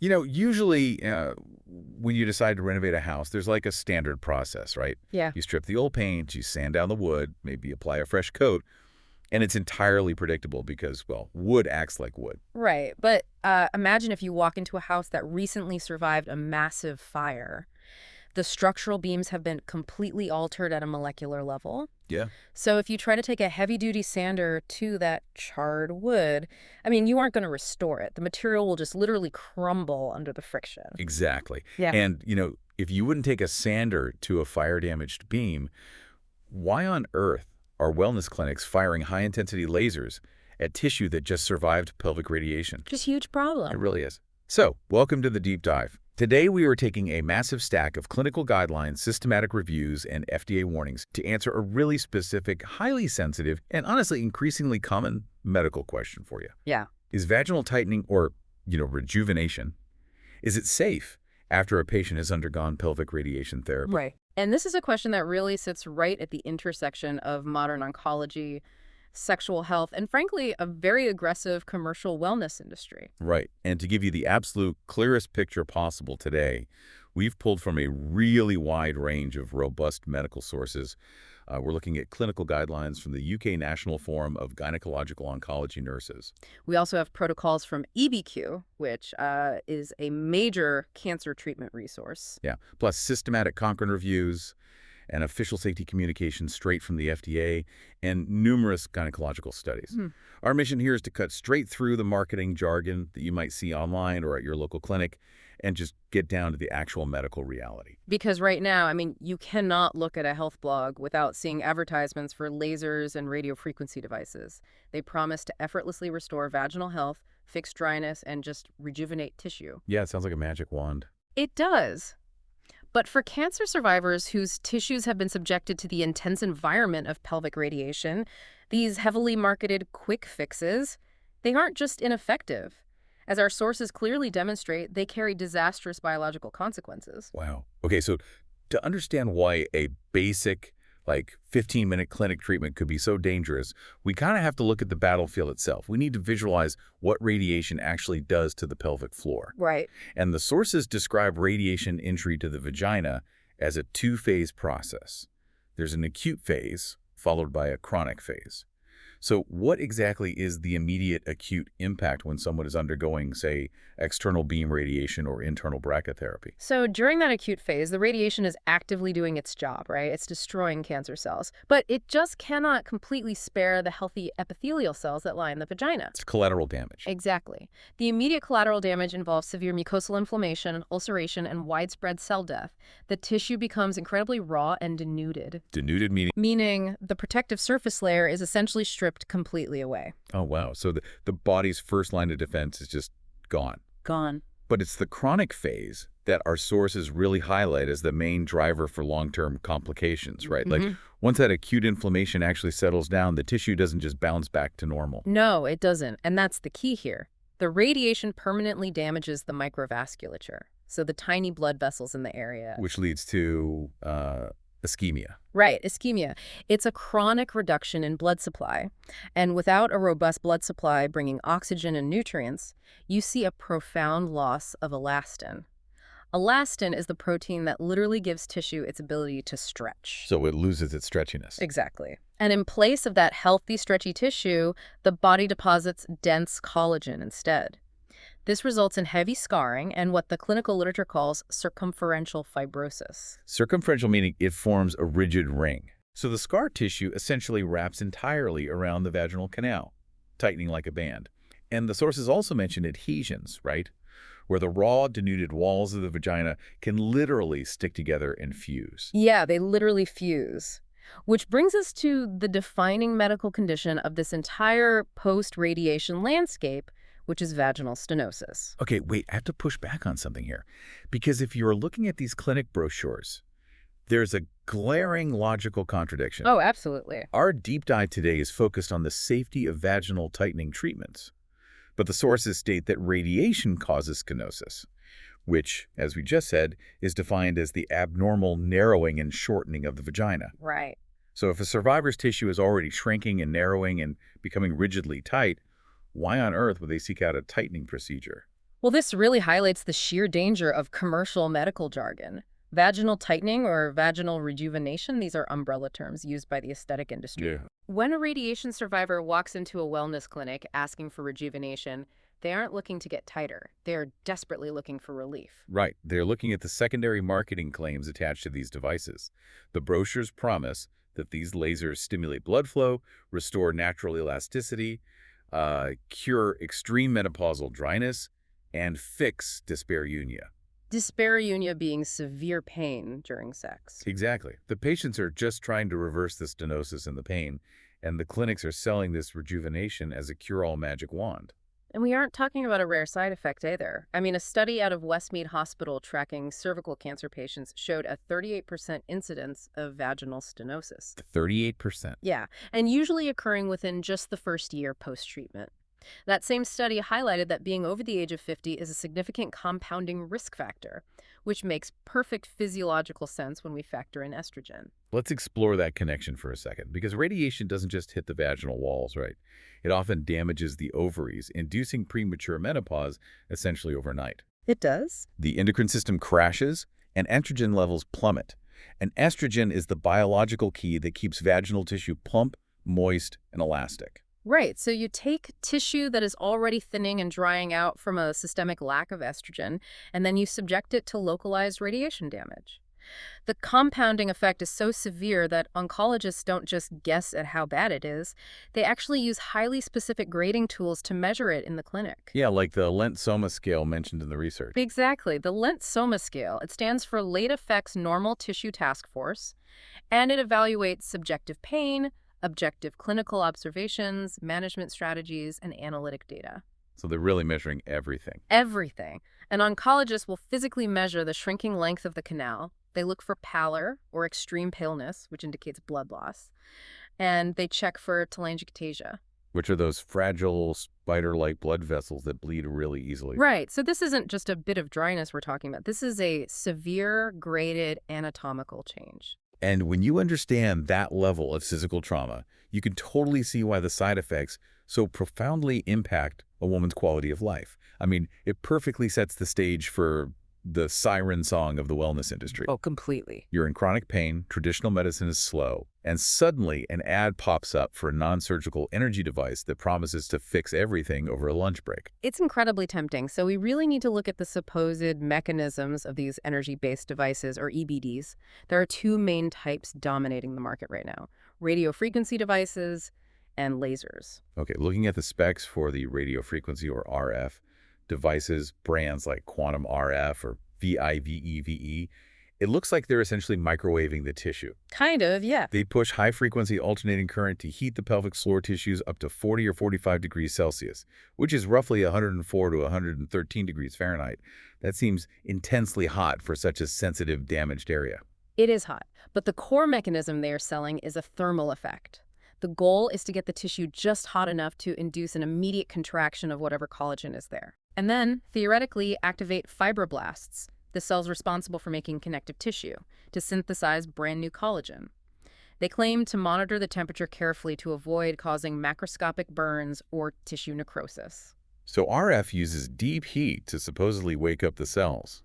Usually when you decide to renovate a house, there's like a standard process, right? Yeah. You strip the old paint, you sand down the wood, maybe apply a fresh coat, and it's entirely predictable because, well, wood acts like wood. Right. But imagine if you walk into a house that recently survived a massive fire. The structural beams have been completely altered at a molecular level. Yeah. So if you try to take a heavy-duty sander to that charred wood, I mean, you aren't going to restore it. The material will just literally crumble under the friction. Exactly. Yeah. And, if you wouldn't take a sander to a fire-damaged beam, why on earth are wellness clinics firing high-intensity lasers at tissue that just survived pelvic radiation? Just huge It problem. really is. So, welcome to the deep dive. Today, we are taking a massive stack of clinical guidelines, systematic reviews, and FDA warnings to answer a really specific, highly sensitive, and honestly increasingly common medical question for you. Yeah. Is vaginal tightening or, rejuvenation, is it safe after a patient has undergone pelvic radiation therapy? Right. And this is a question that really sits right at the intersection of modern oncology, sexual health, and frankly, a very aggressive commercial wellness industry. Right. And to give you the absolute clearest picture possible today, we've pulled from a really wide range of robust medical sources. We're looking at clinical guidelines from the UK National Forum of Gynecological Oncology Nurses. We also have protocols from EBQ, which is a major cancer treatment resource. Yeah. Plus systematic Cochrane reviews and official safety communications straight from the FDA, and numerous gynecological studies. Our mission here is to cut straight through the marketing jargon that you might see online or at your local clinic and just get down to the actual medical reality. Because right now, I mean, you cannot look at a health blog without seeing advertisements for lasers and radiofrequency devices. They promise to effortlessly restore vaginal health, fix dryness, and just rejuvenate tissue. Yeah, it sounds like a magic wand. It does. But for cancer survivors whose tissues have been subjected to the intense environment of pelvic radiation, these heavily marketed quick fixes, they aren't just ineffective. As our sources clearly demonstrate, they carry disastrous biological consequences. Wow. Okay, so to understand why a basic, 15-minute clinic treatment could be so dangerous, we kind of have to look at the battlefield itself. We need to visualize what radiation actually does to the pelvic floor. Right. And the sources describe radiation entry to the vagina as a two-phase process. There's an acute phase followed by a chronic phase. So what exactly is the immediate acute impact when someone is undergoing, say, external beam radiation or internal brachytherapy? So during that acute phase, the radiation is actively doing its job, right? It's destroying cancer cells. But it just cannot completely spare the healthy epithelial cells that line the vagina. It's collateral damage. Exactly. The immediate collateral damage involves severe mucosal inflammation, ulceration, and widespread cell death. The tissue becomes incredibly raw and denuded. Denuded meaning? Meaning the protective surface layer is essentially stripped completely away. Oh, wow. So the body's first line of defense is just gone. Gone. But it's the chronic phase that our sources really highlight as the main driver for long-term complications, right? Like, once that acute inflammation actually settles down, the tissue doesn't just bounce back to normal. No, it doesn't. And that's the key here. The radiation permanently damages the microvasculature, so the tiny blood vessels in the area. Which leads to ischemia. Right, ischemia. It's a chronic reduction in blood supply. And without a robust blood supply bringing oxygen and nutrients, you see a profound loss of elastin. Elastin is the protein that literally gives tissue its ability to stretch. So it loses its stretchiness. Exactly. And in place of that healthy, stretchy tissue, the body deposits dense collagen instead. This results in heavy scarring and what the clinical literature calls circumferential fibrosis. Circumferential meaning it forms a rigid ring. So the scar tissue essentially wraps entirely around the vaginal canal, tightening like a band. And the sources also mention adhesions, right? Where the raw, denuded walls of the vagina can literally stick together and fuse. Yeah, they literally fuse. Which brings us to the defining medical condition of this entire post-radiation landscape, which is vaginal stenosis. Okay, wait, I have to push back on something here. Because if you're looking at these clinic brochures, there's a glaring logical contradiction. Oh, absolutely. Our deep dive today is focused on the safety of vaginal tightening treatments. But the sources state that radiation causes stenosis, which, as we just said, is defined as the abnormal narrowing and shortening of the vagina. Right. So if a survivor's tissue is already shrinking and narrowing and becoming rigidly tight, why on earth would they seek out a tightening procedure? Well, this really highlights the sheer danger of commercial medical jargon. Vaginal tightening or vaginal rejuvenation, these are umbrella terms used by the aesthetic industry. Yeah. When a radiation survivor walks into a wellness clinic asking for rejuvenation, they aren't looking to get tighter. They're desperately looking for relief. Right. They're looking at the secondary marketing claims attached to these devices. The brochures promise that these lasers stimulate blood flow, restore natural elasticity, cure extreme menopausal dryness, and fix dyspareunia. Dyspareunia being severe pain during sex. Exactly. The patients are just trying to reverse the stenosis and the pain, and the clinics are selling this rejuvenation as a cure-all magic wand. And we aren't talking about a rare side effect either. I mean, a study out of Westmead Hospital tracking cervical cancer patients showed a 38% incidence of vaginal stenosis. 38%. Yeah, and usually occurring within just the first year post-treatment. That same study highlighted that being over the age of 50 is a significant compounding risk factor, which makes perfect physiological sense when we factor in estrogen. Let's explore that connection for a second, because radiation doesn't just hit the vaginal walls, right? It often damages the ovaries, inducing premature menopause essentially overnight. It does? The endocrine system crashes, and estrogen levels plummet. And estrogen is the biological key that keeps vaginal tissue plump, moist, and elastic. Right, so you take tissue that is already thinning and drying out from a systemic lack of estrogen, and then you subject it to localized radiation damage. The compounding effect is so severe that oncologists don't just guess at how bad it is. They actually use highly specific grading tools to measure it in the clinic. Yeah, like the Lent-Soma scale mentioned in the research. Exactly. The Lent-Soma scale. It stands for Late Effects Normal Tissue Task Force, and it evaluates subjective pain, objective clinical observations, management strategies, and analytic data. So they're really measuring everything. Everything. An oncologist will physically measure the shrinking length of the canal. They look for pallor or extreme paleness, which indicates blood loss. And they check for telangiectasia. Which are those fragile, spider-like blood vessels that bleed really easily. Right. So this isn't just a bit of dryness we're talking about. This is a severe graded anatomical change. And when you understand that level of physical trauma, you can totally see why the side effects so profoundly impact a woman's quality of life. I mean, it perfectly sets the stage for the siren song of the wellness industry. Oh, completely. You're in chronic pain, traditional medicine is slow, and suddenly an ad pops up for a non-surgical energy device that promises to fix everything over a lunch break. It's incredibly tempting, so we really need to look at the supposed mechanisms of these energy-based devices, or EBDs. There are two main types dominating the market right now: radiofrequency devices and lasers. Okay, looking at the specs for the radiofrequency, or RF, devices, brands like Quantum RF or VIVEVE, it looks like they're essentially microwaving the tissue. Kind of, yeah. They push high-frequency alternating current to heat the pelvic floor tissues up to 40 or 45 degrees Celsius, which is roughly 104 to 113 degrees Fahrenheit. That seems intensely hot for such a sensitive, damaged area. It is hot, but the core mechanism they are selling is a thermal effect. The goal is to get the tissue just hot enough to induce an immediate contraction of whatever collagen is there. And then, theoretically, activate fibroblasts, the cells responsible for making connective tissue, to synthesize brand new collagen. They claim to monitor the temperature carefully to avoid causing macroscopic burns or tissue necrosis. So RF uses deep heat to supposedly wake up the cells.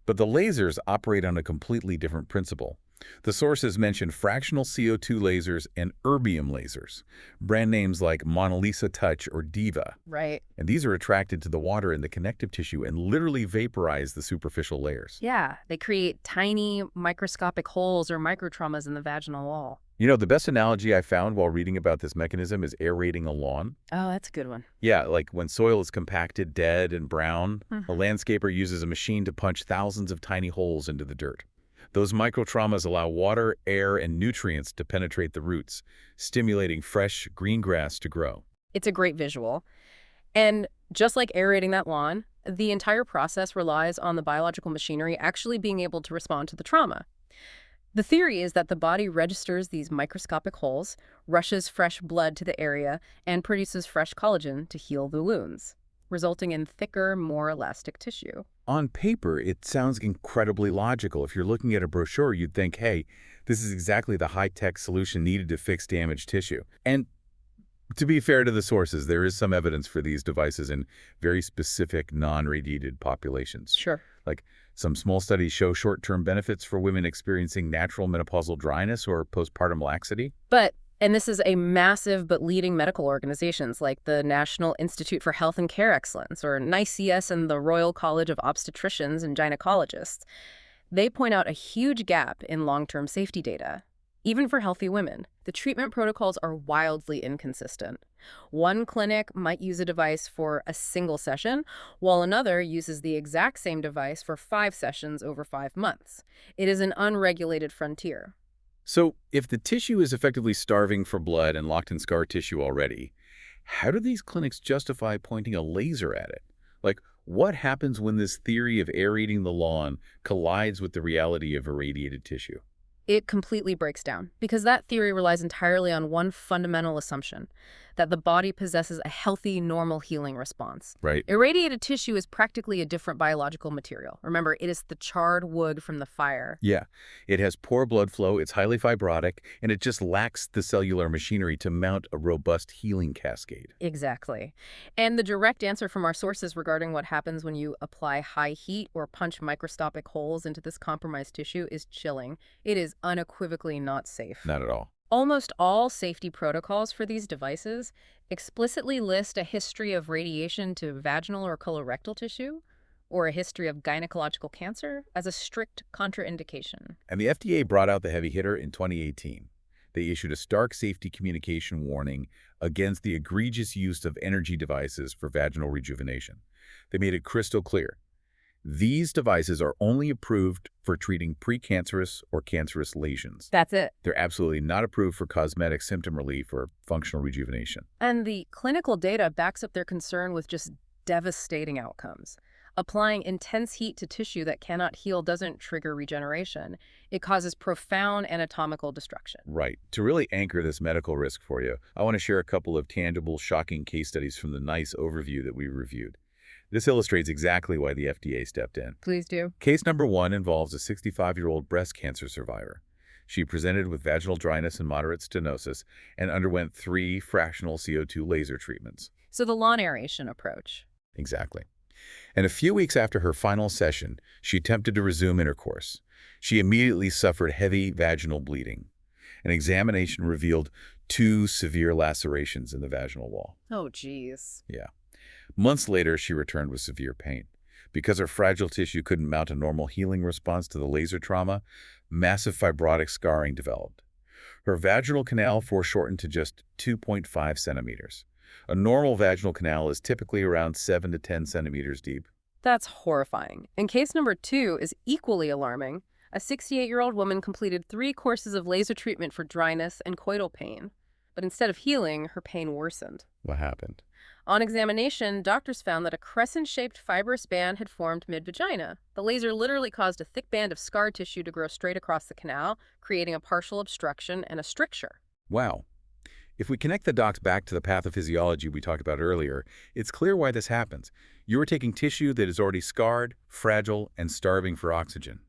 But the lasers operate on a completely different principle. The sources mention fractional CO2 lasers and erbium lasers, brand names like Mona Lisa Touch or Diva. Right. And these are attracted to the water in the connective tissue and literally vaporize the superficial layers. Yeah, they create tiny microscopic holes or microtraumas in the vaginal wall. You know, the best analogy I found while reading about this mechanism is aerating a lawn. Oh, that's a good one. Yeah, like when soil is compacted, dead, and brown, a landscaper uses a machine to punch thousands of tiny holes into the dirt. Those microtraumas allow water, air, and nutrients to penetrate the roots, stimulating fresh, green grass to grow. It's a great visual. And just like aerating that lawn, the entire process relies on the biological machinery actually being able to respond to the trauma. The theory is that the body registers these microscopic holes, rushes fresh blood to the area, and produces fresh collagen to heal the wounds, resulting in thicker, more elastic tissue. On paper, it sounds incredibly logical. If you're looking at a brochure, you'd think, hey, this is exactly the high-tech solution needed to fix damaged tissue. And To be fair to the sources, there is some evidence for these devices in very specific non-radiated populations. Sure. Like some small studies show short-term benefits for women experiencing natural menopausal dryness or postpartum laxity. And this is a massive but leading medical organizations like the National Institute for Health and Care Excellence, or NICES, and the Royal College of Obstetricians and Gynecologists. They point out a huge gap in long-term safety data. Even for healthy women, the treatment protocols are wildly inconsistent. One clinic might use a device for a single session, while another uses the exact same device for 5 sessions over 5 months. It is an unregulated frontier. So if the tissue is effectively starving for blood and locked in scar tissue already, how do these clinics justify pointing a laser at it? Like, what happens when this theory of aerating the lawn collides with the reality of irradiated tissue? It completely breaks down because that theory relies entirely on one fundamental assumption, that the body possesses a healthy, normal healing response. Right. Irradiated tissue is practically a different biological material. Remember, it is the charred wood from the fire. Yeah. It has poor blood flow, it's highly fibrotic, and it just lacks the cellular machinery to mount a robust healing cascade. Exactly. And the direct answer from our sources regarding what happens when you apply high heat or punch microscopic holes into this compromised tissue is chilling. It is unequivocally not safe. Not at all. Almost all safety protocols for these devices explicitly list a history of radiation to vaginal or colorectal tissue or a history of gynecological cancer as a strict contraindication. And the FDA brought out the heavy hitter in 2018. They issued a stark safety communication warning against the egregious use of energy devices for vaginal rejuvenation. They made it crystal clear. These devices are only approved for treating precancerous or cancerous lesions. That's it. They're absolutely not approved for cosmetic symptom relief or functional rejuvenation. And the clinical data backs up their concern with just devastating outcomes. Applying intense heat to tissue that cannot heal doesn't trigger regeneration. It causes profound anatomical destruction. Right. To really anchor this medical risk for you, I want to share a couple of tangible, shocking case studies from the NICE overview that we reviewed. This illustrates exactly why the FDA stepped in. Please do. Case number 1 involves a 65-year-old breast cancer survivor. She presented with vaginal dryness and moderate stenosis and underwent 3 fractional CO2 laser treatments. So the lawn aeration approach. Exactly. And a few weeks after her final session, she attempted to resume intercourse. She immediately suffered heavy vaginal bleeding. An examination revealed 2 severe lacerations in the vaginal wall. Oh, geez. Yeah. Months later, she returned with severe pain. Because her fragile tissue couldn't mount a normal healing response to the laser trauma, massive fibrotic scarring developed. Her vaginal canal foreshortened to just 2.5 centimeters. A normal vaginal canal is typically around 7 to 10 centimeters deep. That's horrifying. And case number 2 is equally alarming. A 68-year-old woman completed 3 courses of laser treatment for dryness and coital pain. But instead of healing, her pain worsened. What happened? On examination, doctors found that a crescent-shaped fibrous band had formed mid-vagina. The laser literally caused a thick band of scar tissue to grow straight across the canal, creating a partial obstruction and a stricture. Wow. If we connect the dots back to the pathophysiology we talked about earlier, it's clear why this happens. You are taking tissue that is already scarred, fragile, and starving for oxygen.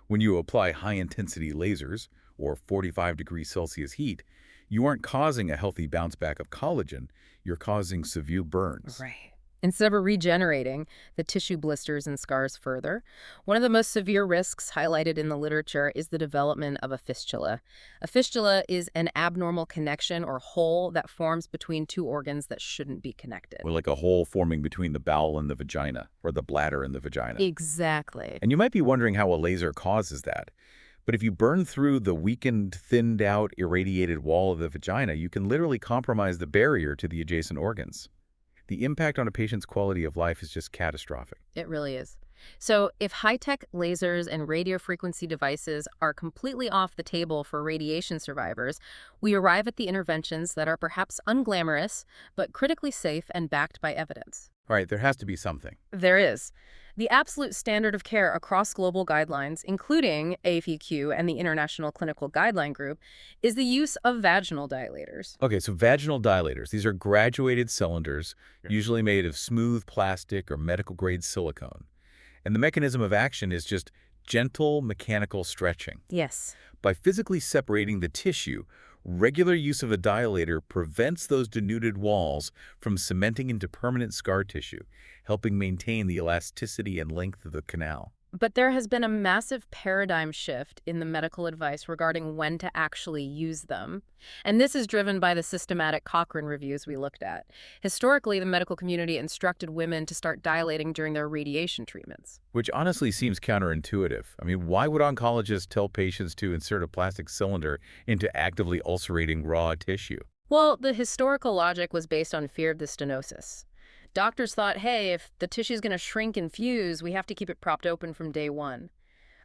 When you apply high-intensity lasers, or 45 degrees Celsius heat, you aren't causing a healthy bounce back of collagen, you're causing severe burns. Right. Instead of regenerating, the tissue blisters and scars further. One of the most severe risks highlighted in the literature is the development of a fistula. A fistula is an abnormal connection or hole that forms between 2 organs that shouldn't be connected. Or like a hole forming between the bowel and the vagina, or the bladder and the vagina. Exactly. And you might be wondering how a laser causes that. But if you burn through the weakened, thinned-out, irradiated wall of the vagina, you can literally compromise the barrier to the adjacent organs. The impact on a patient's quality of life is just catastrophic. It really is. So if high-tech lasers and radiofrequency devices are completely off the table for radiation survivors, we arrive at the interventions that are perhaps unglamorous, but critically safe and backed by evidence. All right, there has to be something. There is. The absolute standard of care across global guidelines, including AFEQ and the International Clinical Guideline Group, is the use of vaginal dilators. Okay, so vaginal dilators. These are graduated cylinders, usually made of smooth plastic or medical-grade silicone. And the mechanism of action is just gentle mechanical stretching. Yes. By physically separating the tissue, Regular use of a dilator prevents those denuded walls from cementing into permanent scar tissue, helping maintain the elasticity and length of the canal. But there has been a massive paradigm shift in the medical advice regarding when to actually use them. And this is driven by the systematic Cochrane reviews we looked at. Historically, the medical community instructed women to start dilating during their radiation treatments. Which honestly seems counterintuitive. I mean, why would oncologists tell patients to insert a plastic cylinder into actively ulcerating raw tissue? Well, the historical logic was based on fear of the stenosis. Doctors thought, hey, if the tissue's going to shrink and fuse, we have to keep it propped open from day one.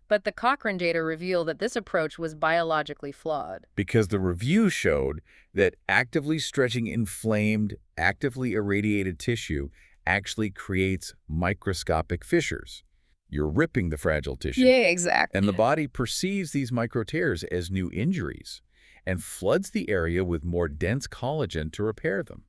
But the Cochrane data reveal that this approach was biologically flawed. Because the review showed that actively stretching inflamed, actively irradiated tissue actually creates microscopic fissures. You're ripping the fragile tissue. Yeah, exactly. And the body perceives these micro tears as new injuries and floods the area with more dense collagen to repair them.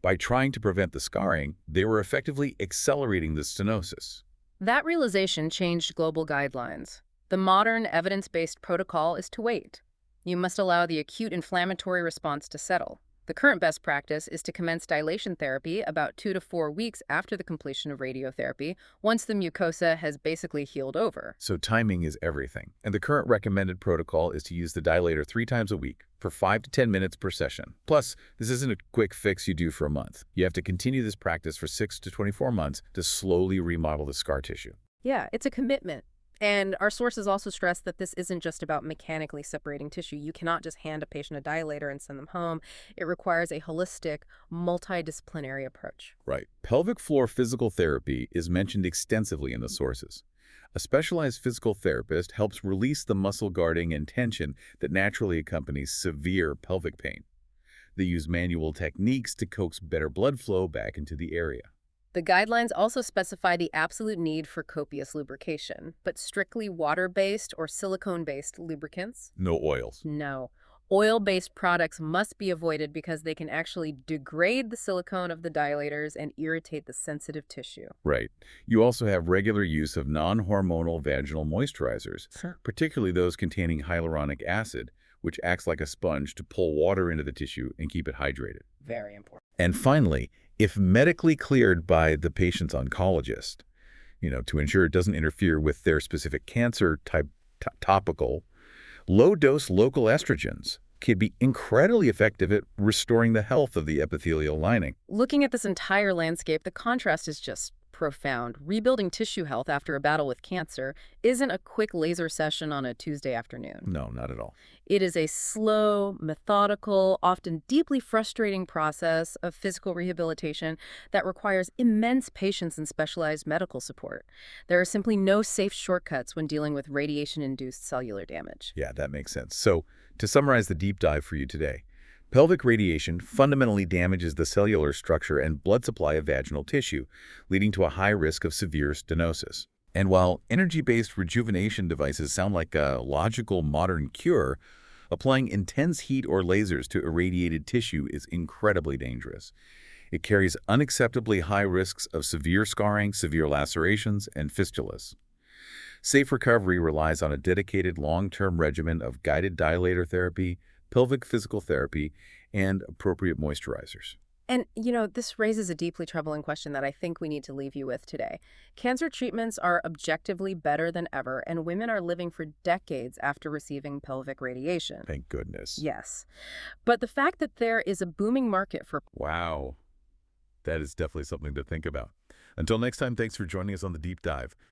By trying to prevent the scarring, they were effectively accelerating the stenosis. That realization changed global guidelines. The modern evidence-based protocol is to wait. You must allow the acute inflammatory response to settle. The current best practice is to commence dilation therapy about 2 to 4 weeks after the completion of radiotherapy, once the mucosa has basically healed over. So timing is everything. And the current recommended protocol is to use the dilator 3 times a week for 5 to 10 minutes per session. Plus, this isn't a quick fix you do for a month. You have to continue this practice for 6 to 24 months to slowly remodel the scar tissue. Yeah, it's a commitment. And our sources also stress that this isn't just about mechanically separating tissue. You cannot just hand a patient a dilator and send them home. It requires a holistic, multidisciplinary approach. Right. Pelvic floor physical therapy is mentioned extensively in the sources. A specialized physical therapist helps release the muscle guarding and tension that naturally accompanies severe pelvic pain. They use manual techniques to coax better blood flow back into the area. The guidelines also specify the absolute need for copious lubrication, but strictly water-based or silicone-based lubricants? No oils. No. Oil-based products must be avoided because they can actually degrade the silicone of the dilators and irritate the sensitive tissue. Right. You also have regular use of non-hormonal vaginal moisturizers, Sure. particularly those containing hyaluronic acid, which acts like a sponge to pull water into the tissue and keep it hydrated. Very important. And finally, if medically cleared by the patient's oncologist, to ensure it doesn't interfere with their specific cancer type topical, low-dose local estrogens can be incredibly effective at restoring the health of the epithelial lining. Looking at this entire landscape, the contrast is just profound. Rebuilding tissue health after a battle with cancer isn't a quick laser session on a Tuesday afternoon. No, not at all. It is a slow, methodical, often deeply frustrating process of physical rehabilitation that requires immense patience and specialized medical support. There are simply no safe shortcuts when dealing with radiation-induced cellular damage. Yeah, that makes sense. So, to summarize the deep dive for you today, pelvic radiation fundamentally damages the cellular structure and blood supply of vaginal tissue, leading to a high risk of severe stenosis. And while energy-based rejuvenation devices sound like a logical modern cure, applying intense heat or lasers to irradiated tissue is incredibly dangerous. It carries unacceptably high risks of severe scarring, severe lacerations, and fistulas. Safe recovery relies on a dedicated long-term regimen of guided dilator therapy, pelvic physical therapy, and appropriate moisturizers. And, this raises a deeply troubling question that I think we need to leave you with today. Cancer treatments are objectively better than ever, and women are living for decades after receiving pelvic radiation. Thank goodness. Yes. But the fact that there is a booming market for... Wow. That is definitely something to think about. Until next time, thanks for joining us on The Deep Dive.